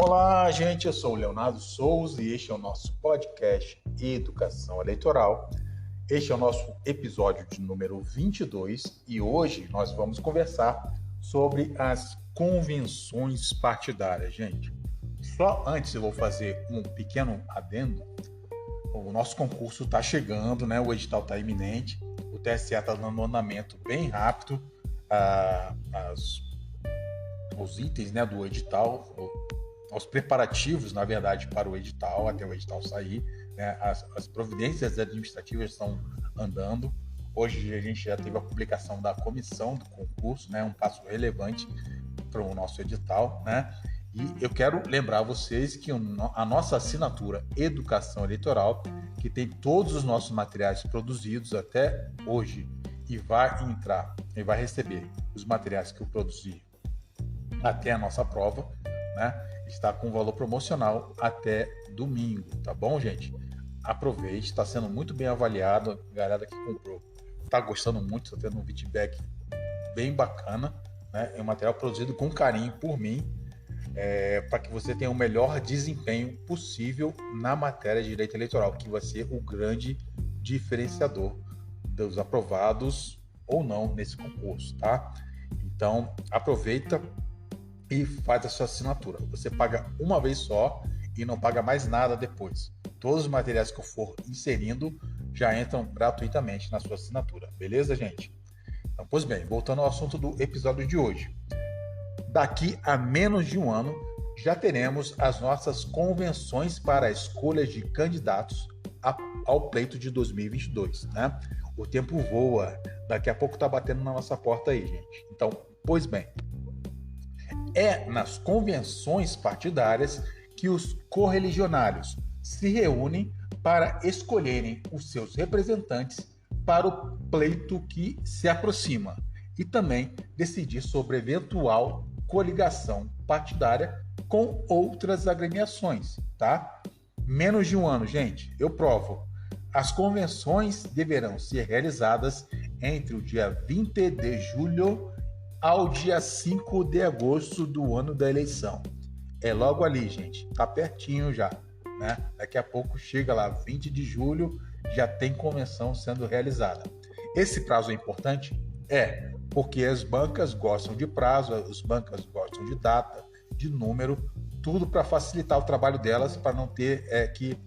Olá, gente, eu sou o Leonardo Souza e este é o nosso podcast Educação Eleitoral. Este é o nosso episódio de número 22 e hoje nós vamos conversar sobre as convenções partidárias, gente. Só antes eu vou fazer um pequeno adendo. O nosso concurso está chegando, né? O edital está iminente, o TSE está dando um andamento bem rápido, os itens, né, do edital, os preparativos, na verdade, para o edital, até o edital sair, né, as providências administrativas estão andando. Hoje a gente já teve a publicação da comissão do concurso, né, um passo relevante para o nosso edital, né? E eu quero lembrar vocês que a nossa assinatura Educação Eleitoral, que tem todos os nossos materiais produzidos até hoje e vai receber os materiais que eu produzi até a nossa prova, né? Está com valor promocional até domingo, tá bom, gente? Aproveite, está sendo muito bem avaliado, a galera que comprou está gostando muito, está tendo um feedback bem bacana, né? É um material produzido com carinho por mim, para que você tenha o melhor desempenho possível na matéria de direito eleitoral, que vai ser o grande diferenciador dos aprovados ou não nesse concurso, tá? Então, aproveita e faz a sua assinatura. Você paga uma vez só e não paga mais nada depois. Todos os materiais que eu for inserindo já entram gratuitamente na sua assinatura. Beleza, gente? Então, pois bem, voltando ao assunto do episódio de hoje. Daqui a menos de um ano, já teremos as nossas convenções para a escolha de candidatos ao pleito de 2022, né? O tempo voa, daqui a pouco está batendo na nossa porta aí, gente. Então, pois bem, é nas convenções partidárias que os correligionários se reúnem para escolherem os seus representantes para o pleito que se aproxima e também decidir sobre eventual coligação partidária com outras agremiações, tá? Menos de um ano, gente, eu provo. As convenções deverão ser realizadas entre o dia 20 de julho ao dia 5 de agosto do ano da eleição. É logo ali, gente, tá pertinho já, né? Daqui a pouco chega lá, 20 de julho, já tem convenção sendo realizada. Esse prazo é importante? Porque as bancas gostam de prazo, as bancas gostam de data, de número, tudo para facilitar o trabalho delas, para não ter que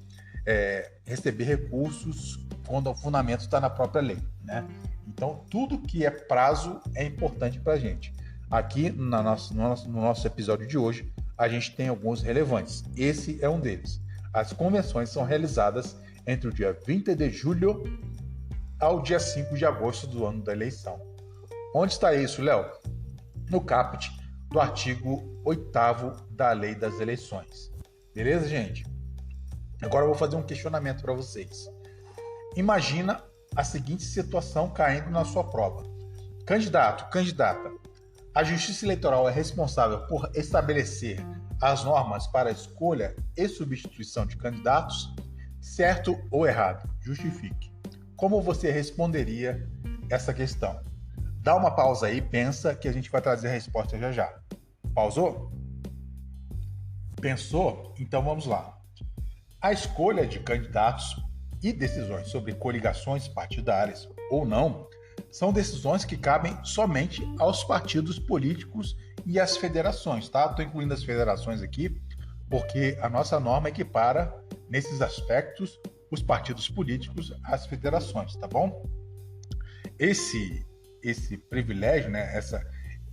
receber recursos quando o fundamento está na própria lei, né? Então, tudo que é prazo é importante para a gente. Aqui, no nosso episódio de hoje, a gente tem alguns relevantes. Esse é um deles. As convenções são realizadas entre o dia 20 de julho ao dia 5 de agosto do ano da eleição. Onde está isso, Léo? No caput do artigo 8º da Lei das Eleições. Beleza, gente? Agora eu vou fazer um questionamento para vocês. Imagina a seguinte situação caindo na sua prova. Candidato, candidata, a Justiça Eleitoral é responsável por estabelecer as normas para a escolha e substituição de candidatos? Certo ou errado? Justifique. Como você responderia essa questão? Dá uma pausa aí, pensa que a gente vai trazer a resposta já já. Pausou? Pensou? Então vamos lá. A escolha de candidatos e decisões sobre coligações partidárias ou não são decisões que cabem somente aos partidos políticos e às federações, tá? Estou incluindo as federações aqui porque a nossa norma equipara, nesses aspectos, os partidos políticos às federações, tá bom? Esse privilégio, né?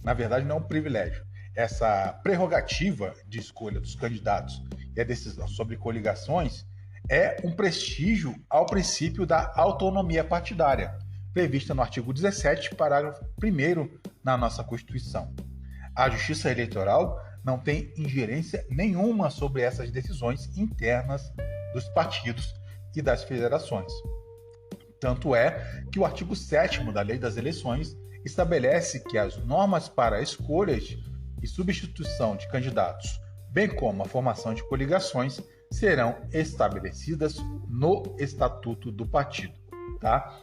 Na verdade, não é um privilégio. Essa prerrogativa de escolha dos candidatos e a decisão sobre coligações é um prestígio ao princípio da autonomia partidária, prevista no artigo 17, parágrafo 1º na nossa Constituição. A Justiça Eleitoral não tem ingerência nenhuma sobre essas decisões internas dos partidos e das federações. Tanto é que o artigo 7º da Lei das Eleições estabelece que as normas para escolhas e substituição de candidatos, bem como a formação de coligações, serão estabelecidas no Estatuto do Partido, tá?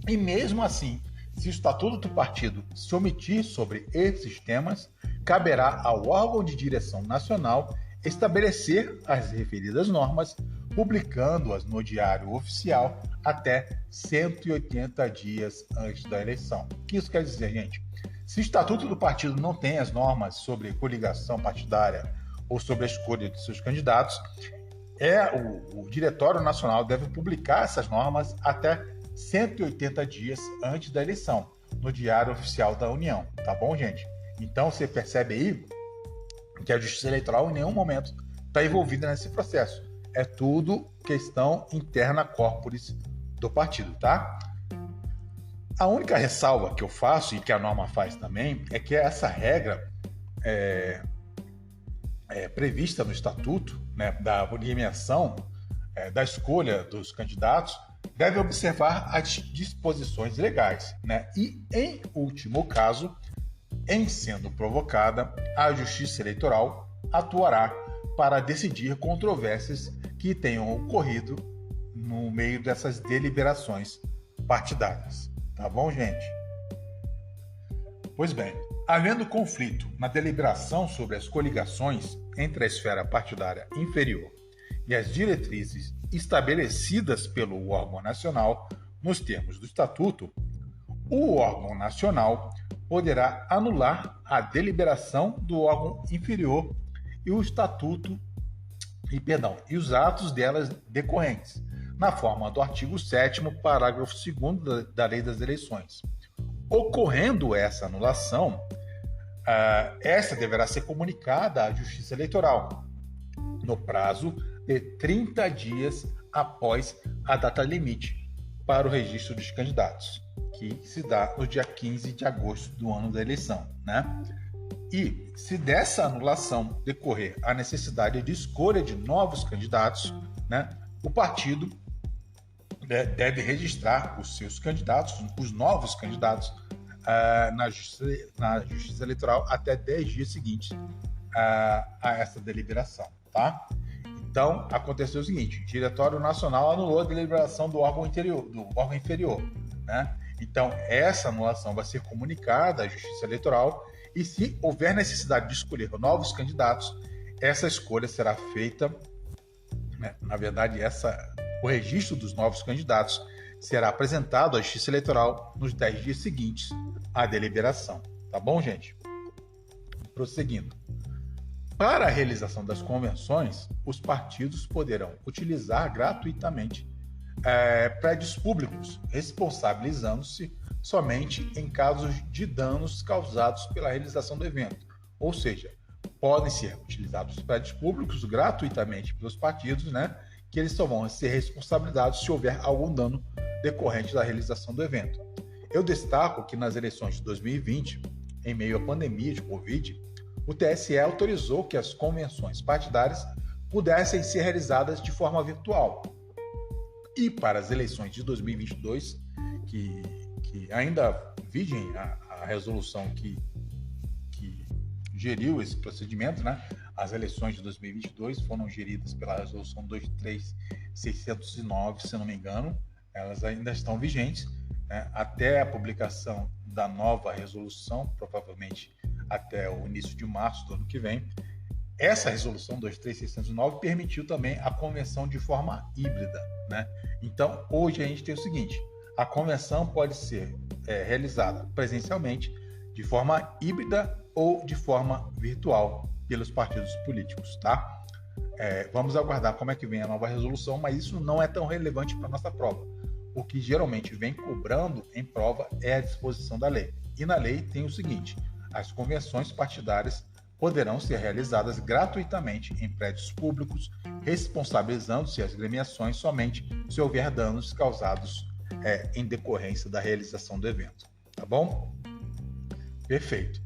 E mesmo assim, se o Estatuto do Partido se omitir sobre esses temas, caberá ao órgão de direção nacional estabelecer as referidas normas, publicando-as no Diário Oficial até 180 dias antes da eleição. O que isso quer dizer, gente? Se o Estatuto do partido não tem as normas sobre coligação partidária ou sobre a escolha de seus candidatos, o Diretório Nacional deve publicar essas normas até 180 dias antes da eleição, no Diário Oficial da União. Tá bom, gente? Então, você percebe aí que a Justiça Eleitoral em nenhum momento está envolvida nesse processo. É tudo questão interna corporis do partido, tá? A única ressalva que eu faço, e que a norma faz também, é que essa regra prevista no Estatuto, né, da premiação, da escolha dos candidatos, deve observar as disposições legais, né? E, em último caso, em sendo provocada, a Justiça Eleitoral atuará para decidir controvérsias que tenham ocorrido no meio dessas deliberações partidárias. Tá bom, gente? Pois bem, havendo conflito na deliberação sobre as coligações entre a esfera partidária inferior e as diretrizes estabelecidas pelo órgão nacional nos termos do Estatuto, o órgão nacional poderá anular a deliberação do órgão inferior e o estatuto e os atos delas decorrentes, na forma do artigo 7º, parágrafo 2º da Lei das Eleições. Ocorrendo essa anulação, essa deverá ser comunicada à Justiça Eleitoral no prazo de 30 dias após a data limite para o registro dos candidatos, que se dá no dia 15 de agosto do ano da eleição, né? E se dessa anulação decorrer a necessidade de escolha de novos candidatos, né, o partido deve registrar os seus candidatos, os novos candidatos, na Justiça Eleitoral até 10 dias seguintes a essa deliberação, tá? Então, aconteceu o seguinte: o Diretório Nacional anulou a deliberação do órgão inferior, né? Então, essa anulação vai ser comunicada à Justiça Eleitoral e, se houver necessidade de escolher novos candidatos, essa escolha será feita, né? Na verdade, o registro dos novos candidatos será apresentado à Justiça Eleitoral nos 10 dias seguintes à deliberação. Tá bom, gente? Prosseguindo. Para a realização das convenções, os partidos poderão utilizar gratuitamente prédios públicos, responsabilizando-se somente em casos de danos causados pela realização do evento. Ou seja, podem ser utilizados os prédios públicos gratuitamente pelos partidos, né, que eles só vão ser responsabilizados se houver algum dano decorrente da realização do evento. Eu destaco que nas eleições de 2020, em meio à pandemia de Covid, o TSE autorizou que as convenções partidárias pudessem ser realizadas de forma virtual. E para as eleições de 2022, que ainda vigem a resolução que geriu esse procedimento, né? As eleições de 2022 foram geridas pela resolução 23609, se não me engano, elas ainda estão vigentes, né? Até a publicação da nova resolução, provavelmente até o início de março do ano que vem. Essa resolução 23609 permitiu também a convenção de forma híbrida, né? Então, hoje a gente tem o seguinte: a convenção pode ser realizada presencialmente, de forma híbrida ou de forma virtual pelos partidos políticos, tá? Vamos aguardar como é que vem a nova resolução, mas isso não é tão relevante para a nossa prova. O que geralmente vem cobrando em prova é a disposição da lei. E na lei tem o seguinte: as convenções partidárias poderão ser realizadas gratuitamente em prédios públicos, responsabilizando-se as agremiações somente se houver danos causados em decorrência da realização do evento. Tá bom? Perfeito.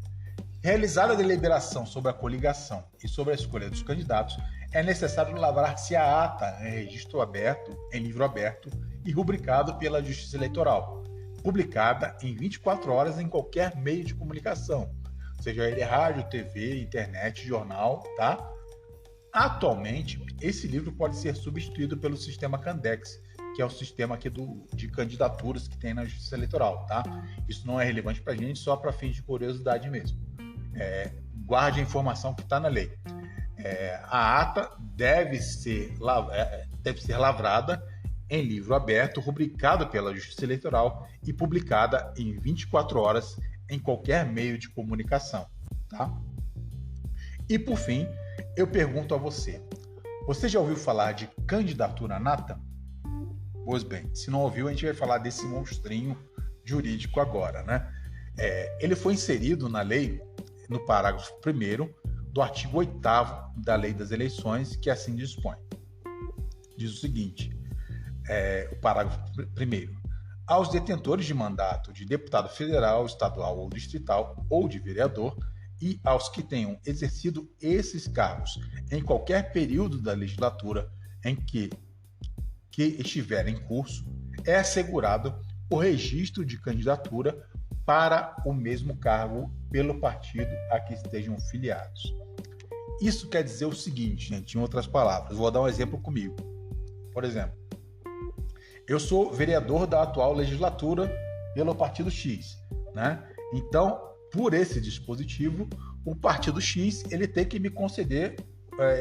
Realizada a deliberação sobre a coligação e sobre a escolha dos candidatos, é necessário lavrar-se a ata em registro aberto, em livro aberto e rubricado pela Justiça Eleitoral, publicada em 24 horas em qualquer meio de comunicação, seja ele rádio, TV, internet, jornal, tá? Atualmente, esse livro pode ser substituído pelo sistema Candex, que é o sistema aqui de candidaturas que tem na Justiça Eleitoral, tá? Isso não é relevante para a gente, só para fins de curiosidade mesmo. Guarde a informação que está na lei. A ata deve ser lavrada em livro aberto, rubricado pela Justiça Eleitoral e publicada em 24 horas em qualquer meio de comunicação. Tá? E, por fim, eu pergunto a você: você já ouviu falar de candidatura nata? Pois bem, se não ouviu, a gente vai falar desse monstrinho jurídico agora, né? Ele foi inserido na lei, no parágrafo 1º do artigo 8º da Lei das Eleições, que assim dispõe. Diz o seguinte, o parágrafo 1º. Aos detentores de mandato de deputado federal, estadual ou distrital ou de vereador e aos que tenham exercido esses cargos em qualquer período da legislatura em que estiver em curso, é assegurado o registro de candidatura para o mesmo cargo pelo partido a que estejam filiados. Isso quer dizer o seguinte, gente, em outras palavras, vou dar um exemplo comigo. Por exemplo, eu sou vereador da atual legislatura pelo partido X, né? Então, por esse dispositivo, o partido X ele tem que me conceder,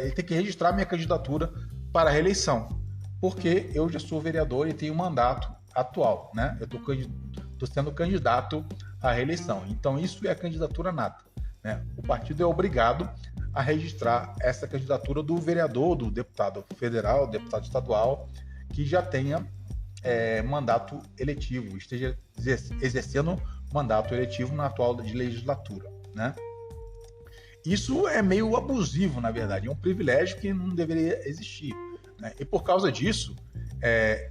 ele tem que registrar minha candidatura para a reeleição, porque eu já sou vereador e tenho mandato atual, né? Eu estou sendo candidato à reeleição. Então, isso é a candidatura nata, né? O partido é obrigado a registrar essa candidatura do vereador, do deputado federal, deputado estadual, que já tenha mandato eletivo, esteja exercendo mandato eletivo na atual legislatura, né? Isso é meio abusivo, na verdade, é um privilégio que não deveria existir, né? E por causa disso,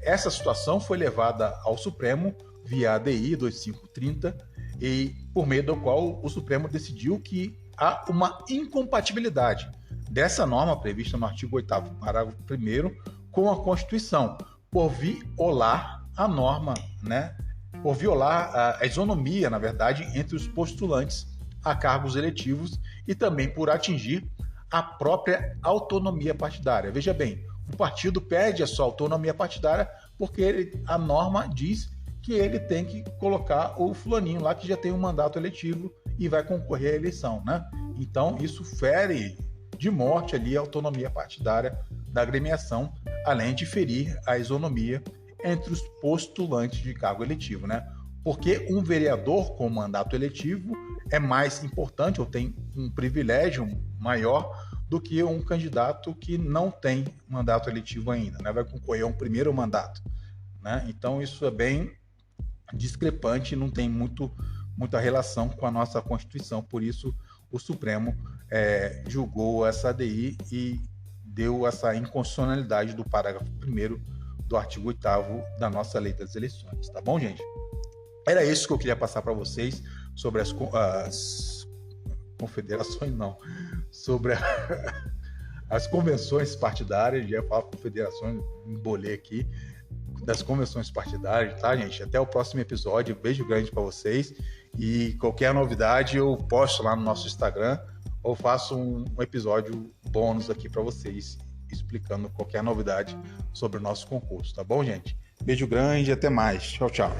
essa situação foi levada ao Supremo via ADI 2530 e por meio do qual o Supremo decidiu que há uma incompatibilidade dessa norma prevista no artigo 8º, parágrafo 1º, com a Constituição, por violar a norma, né? Por violar a isonomia, na verdade, entre os postulantes a cargos eletivos e também por atingir a própria autonomia partidária. Veja bem, o partido perde a sua autonomia partidária porque a norma diz que ele tem que colocar o fulaninho lá que já tem um mandato eletivo e vai concorrer à eleição, né? Então, isso fere de morte ali a autonomia partidária da agremiação, além de ferir a isonomia entre os postulantes de cargo eletivo, né? Porque um vereador com mandato eletivo é mais importante ou tem um privilégio maior do que um candidato que não tem mandato eletivo ainda, né? Vai concorrer a um primeiro mandato, né? Então isso é bem discrepante, não tem muita relação com a nossa Constituição, por isso o Supremo julgou essa ADI e deu essa inconstitucionalidade do parágrafo 1º do artigo 8º da nossa Lei das Eleições, tá bom, gente? Era isso que eu queria passar para vocês sobre as confederações, não, sobre as convenções partidárias, já ia falar confederações, embolei aqui, das convenções partidárias, tá, gente? Até o próximo episódio, beijo grande para vocês e qualquer novidade eu posto lá no nosso Instagram ou faço um episódio bônus aqui para vocês, explicando qualquer novidade sobre o nosso concurso, tá bom, gente? Beijo grande, até mais. Tchau, tchau.